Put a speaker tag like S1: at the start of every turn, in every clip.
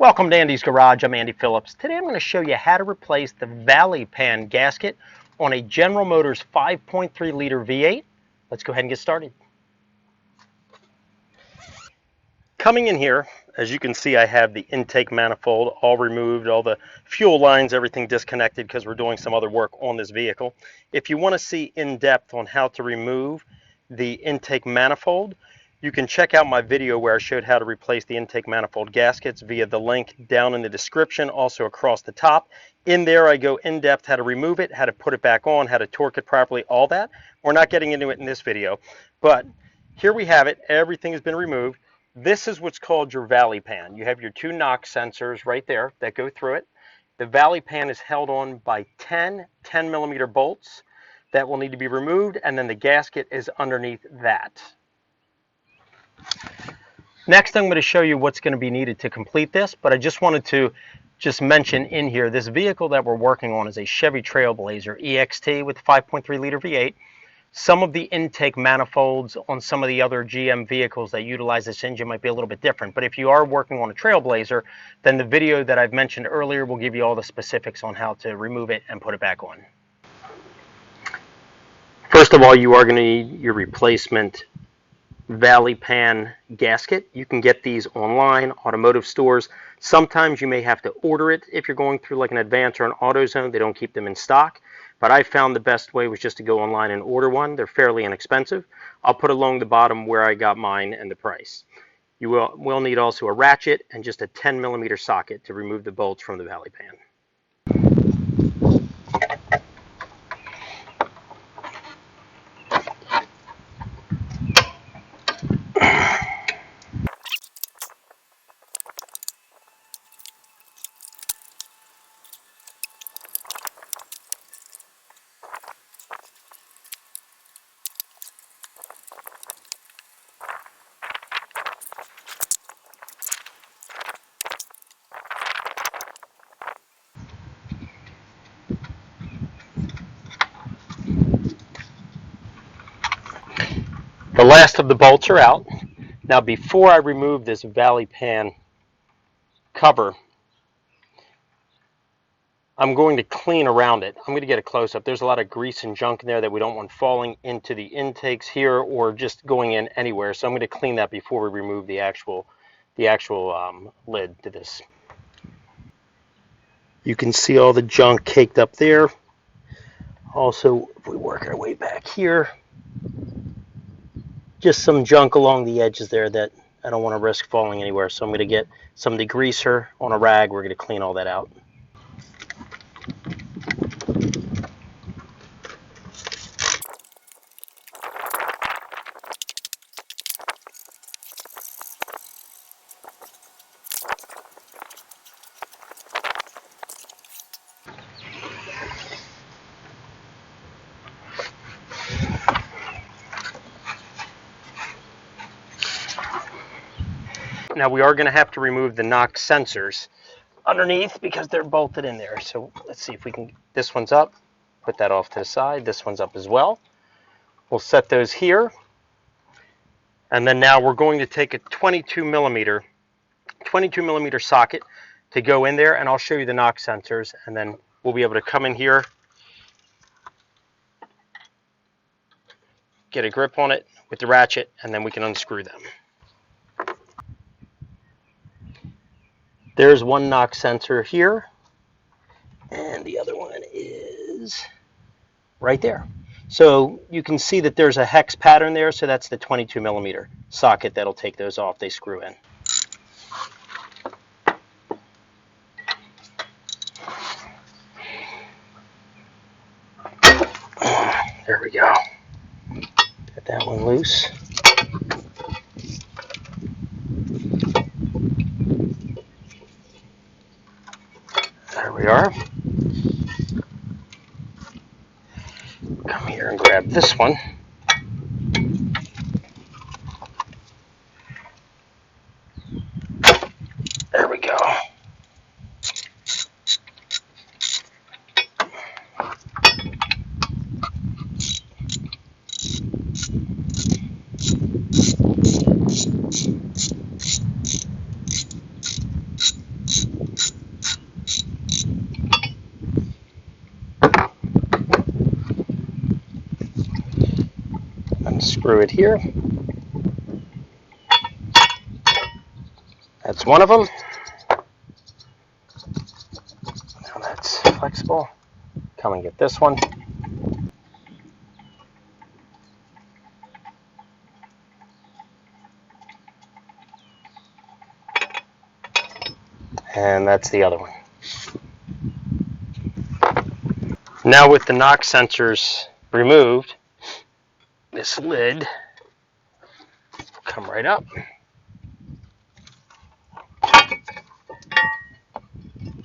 S1: Welcome to Andy's Garage. I'm Andy Phillips. Today I'm going to show you how to replace the Valley Pan gasket on a General Motors 5.3 liter V8. Let's go ahead and get started. Coming in here, as you can see, I have the intake manifold all removed, all the fuel lines, everything disconnected because we're doing some other work on this vehicle. If you want to see in depth on how to remove the intake manifold, you can check out my video where I showed how to replace the intake manifold gaskets via the link down in the description, also across the top. In there I go in depth how to remove it, how to put it back on, how to torque it properly, all that. We're not getting into it in this video, but here we have it. Everything has been removed. This is what's called your Valley Pan. You have your two knock sensors right there that go through it. The Valley Pan is held on by 10 10mm bolts that will need to be removed, and then the gasket is underneath that. Next, I'm going to show you what's going to be needed to complete this, but I just wanted to mention in here, this vehicle that we're working on is a Chevy Trailblazer EXT with 5.3 liter V8. Some of the intake manifolds on some of the other GM vehicles that utilize this engine might be a little bit different, but if you are working on a Trailblazer, then the video that I've mentioned earlier will give you all the specifics on how to remove it and put it back on. First of all, you are going to need your replacement Valley Pan gasket. You can get these online, automotive stores. Sometimes you may have to order it if you're going through like an Advance or an AutoZone. They don't keep them in stock, but I found the best way was just to go online and order one. They're fairly inexpensive. I'll put along the bottom where I got mine and the price. You will need also a ratchet and just a 10mm socket to remove the bolts from the Valley Pan. The last of the bolts are out. Now, before I remove this Valley Pan cover, I'm going to clean around it. I'm going to get a close-up. There's a lot of grease and junk in there that we don't want falling into the intakes here or just going in anywhere. So I'm going to clean that before we remove the actual lid to this. You can see all the junk caked up there. Also, if we work our way back here, just some junk along the edges there that I don't want to risk falling anywhere. So I'm going to get some degreaser on a rag. We're going to clean all that out. Now we are going to have to remove the knock sensors underneath because they're bolted in there. So let's see if we can, this one's up, put that off to the side. This one's up as well. We'll set those here. And then now we're going to take a 22mm socket to go in there, and I'll show you the knock sensors, and then we'll be able to come in here, get a grip on it with the ratchet, and then we can unscrew them. There's one knock sensor here, and the other one is right there. So you can see that there's a hex pattern there, so that's the 22mm socket that'll take those off. They screw in. There we go. Get that one loose. There we are. Come here and grab this one. There we go. screw it here. That's one of them. Now that's flexible. Come and get this one. And that's the other one. Now with the knock sensors removed, this lid will come right up.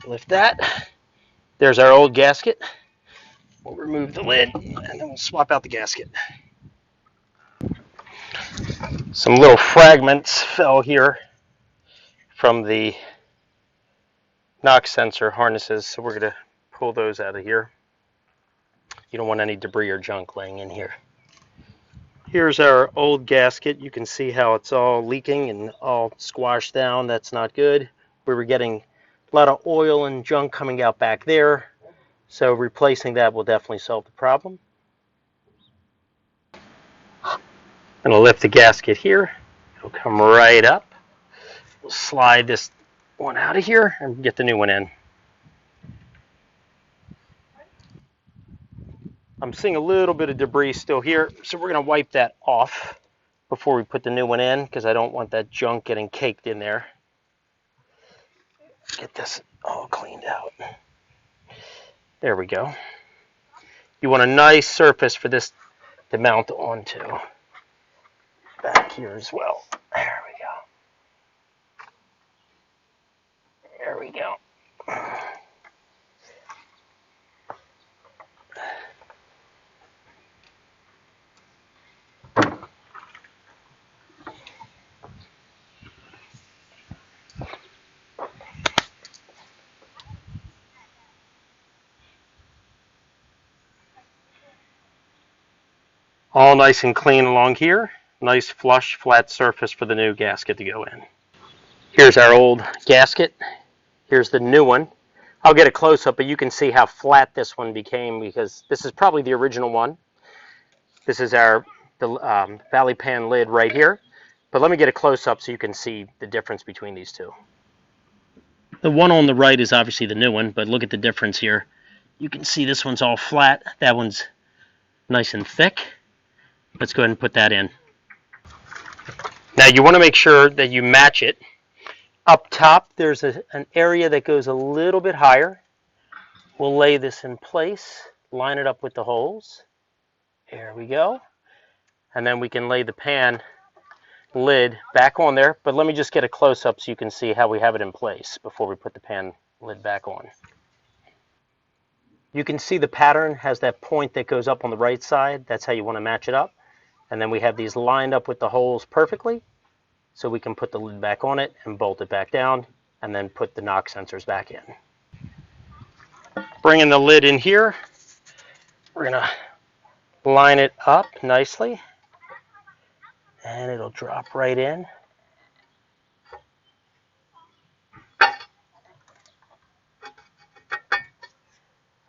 S1: Lift that. There's our old gasket. We'll remove the lid and then we'll swap out the gasket. Some little fragments fell here from the knock sensor harnesses, so we're going to pull those out of here. You don't want any debris or junk laying in here. Here's our old gasket. You can see how it's all leaking and all squashed down. That's not good. We were getting a lot of oil and junk coming out back there, so replacing that will definitely solve the problem. I'm going to lift the gasket here. It'll come right up. We'll slide this one out of here and get the new one in. I'm seeing a little bit of debris still here, so we're going to wipe that off before we put the new one in, because I don't want that junk getting caked in there. Get this all cleaned out. There we go. You want a nice surface for this to mount onto. Back here as well. There we go. There we go. All nice and clean along here. Nice flush, flat surface for the new gasket to go in. Here's our old gasket. Here's the new one. I'll get a close-up, but you can see how flat this one became, because this is probably the original one. This is the Valley Pan lid right here. But let me get a close-up so you can see the difference between these two. The one on the right is obviously the new one, but look at the difference here. You can see this one's all flat. That one's nice and thick. Let's go ahead and put that in. Now you want to make sure that you match it. Up top, there's an area that goes a little bit higher. We'll lay this in place, line it up with the holes. There we go. And then we can lay the pan lid back on there. But let me just get a close-up so you can see how we have it in place before we put the pan lid back on. You can see the pattern has that point that goes up on the right side. That's how you want to match it up. And then we have these lined up with the holes perfectly, so we can put the lid back on it and bolt it back down, and then put the knock sensors back in. Bringing the lid in here, we're going to line it up nicely, and it'll drop right in.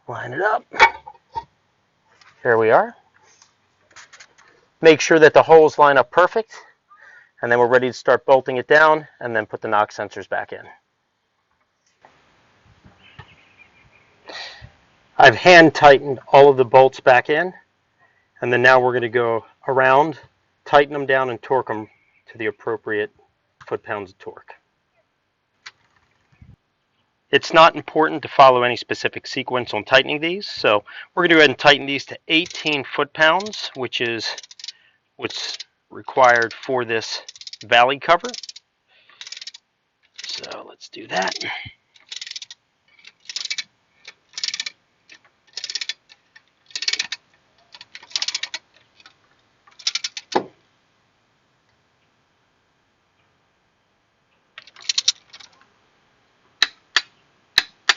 S1: Line it up. Here we are. Make sure that the holes line up perfect, and then we're ready to start bolting it down and then put the knock sensors back in. I've hand tightened all of the bolts back in, and then now we're going to go around, tighten them down, and torque them to the appropriate foot-pounds of torque. It's not important to follow any specific sequence on tightening these, so we're going to go ahead and tighten these to 18 foot-pounds, which is what's required for this Valley cover. So let's do that.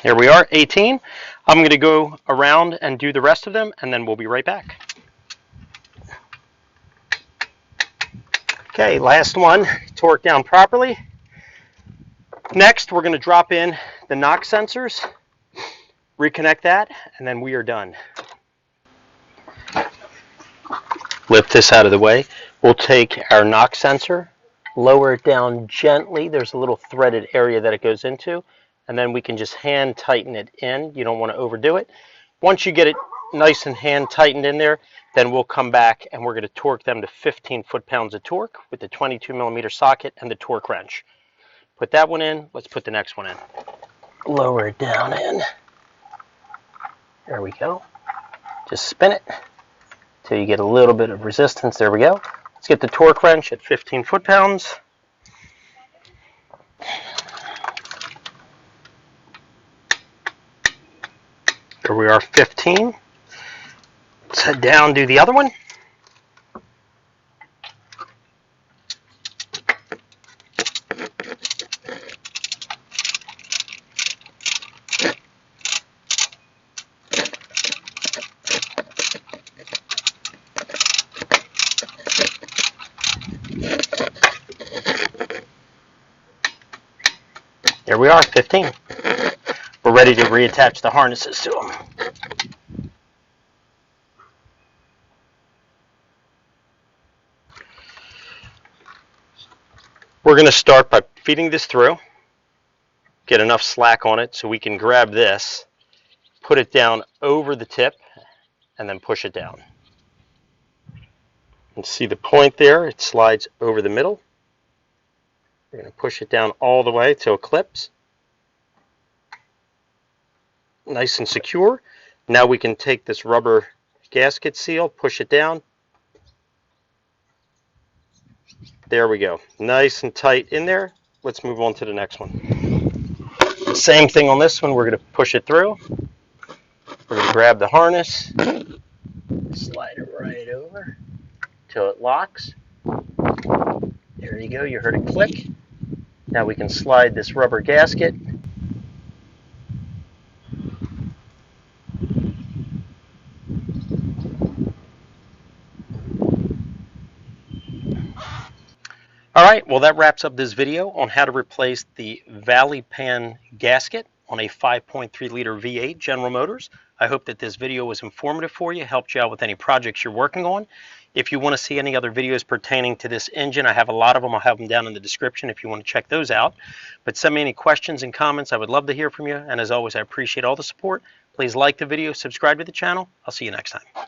S1: Here we are, 18. I'm going to go around and do the rest of them, and then we'll be right back. Okay, last one, torque down properly. Next, we're going to drop in the knock sensors, reconnect that, and then we are done. lift this out of the way. We'll take our knock sensor, lower it down gently. There's a little threaded area that it goes into, and then we can just hand tighten it in. You don't want to overdo it. Once you get it nice and hand tightened in there, then we'll come back and we're going to torque them to 15 foot-pounds of torque with the 22mm socket and the torque wrench. Put that one in. Let's put the next one in. Lower it down in. There we go. Just spin it till you get a little bit of resistance. There we go. Let's get the torque wrench at 15 foot-pounds. There we are, 15. Let's head down, do the other one. There we are, 15. We're ready to reattach the harnesses to them. We're going to start by feeding this through, get enough slack on it so we can grab this, put it down over the tip, and then push it down. And see the point there? It slides over the middle. We're going to push it down all the way till it clips. Nice and secure. Now we can take this rubber gasket seal, push it down. There we go. Nice and tight in there. Let's move on to the next one. Same thing on this one. We're going to push it through. We're going to grab the harness, slide it right over till it locks. There you go. You heard it click. Now we can slide this rubber gasket. All right, well, that wraps up this video on how to replace the Valley Pan gasket on a 5.3 liter V8 General Motors. I hope that this video was informative for you, helped you out with any projects you're working on. If you want to see any other videos pertaining to this engine, I have a lot of them. I'll have them down in the description if you want to check those out. But send me any questions and comments. I would love to hear from you. And as always, I appreciate all the support. Please like the video, subscribe to the channel. I'll see you next time.